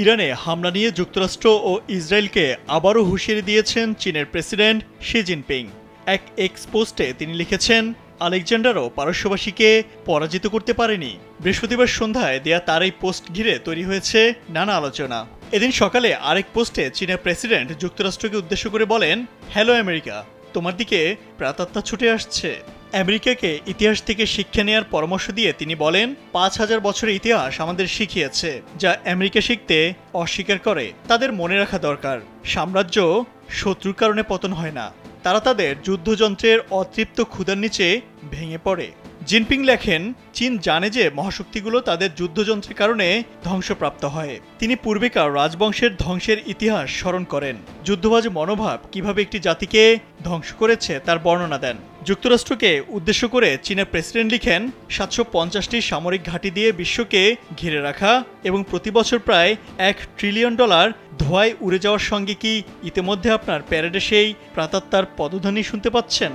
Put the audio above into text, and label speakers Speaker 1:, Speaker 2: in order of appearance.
Speaker 1: ইরানে হামলা নিয়ে যুক্তরাষ্ট্র ও ইসরায়েলকে আবারও হুঁশিয়ারি দিয়েছেন চীনের প্রেসিডেন্ট শি জিনপিং। এক এক্স পোস্টে তিনি লিখেছেন, আলেকজান্ডারও পারস্যবাসীকে পরাজিত করতে পারেনি। বৃহস্পতিবার সন্ধ্যায় দেয়া তার এই পোস্ট ঘিরে তৈরি হয়েছে নানা আলোচনা। এদিন সকালে আরেক পোস্টে চীনের প্রেসিডেন্ট যুক্তরাষ্ট্রকে উদ্দেশ্য করে বলেন, হ্যালো আমেরিকা, তোমার দিকে প্রাতাত্মা ছুটে আসছে। আমেরিকাকে ইতিহাস থেকে শিক্ষা নেওয়ার পরামর্শ দিয়ে তিনি বলেন, ৫,০০০ বছরের ইতিহাস আমাদের শিখিয়েছে যা আমেরিকা শিখতে অস্বীকার করে। তাদের মনে রাখা দরকার, সাম্রাজ্য শত্রুর কারণে পতন হয় না, তারা তাদের যুদ্ধযন্ত্রের অতৃপ্ত ক্ষুধার নিচে ভেঙে পড়ে। জিনপিং লেখেন, চীন জানে যে মহাশক্তিগুলো তাদের যুদ্ধযন্ত্রের কারণে ধ্বংসপ্রাপ্ত হয়। তিনি পূর্বেকার রাজবংশের ধ্বংসের ইতিহাস স্মরণ করেন। যুদ্ধবাজ মনোভাব কিভাবে একটি জাতিকে ধ্বংস করেছে তার বর্ণনা দেন। যুক্তরাষ্ট্রকে উদ্দেশ্য করে চীনের প্রেসিডেন্ট লিখেন, ৭৫০টি সামরিক ঘাঁটি দিয়ে বিশ্বকে ঘিরে রাখা এবং প্রতি বছর প্রায় $1 ট্রিলিয়ন ধোঁয়ায় উড়ে যাওয়ার সঙ্গে কি ইতিমধ্যে আপনার প্যারেডে সেই প্রাতাত্মার পদধ্বনি শুনতে পাচ্ছেন?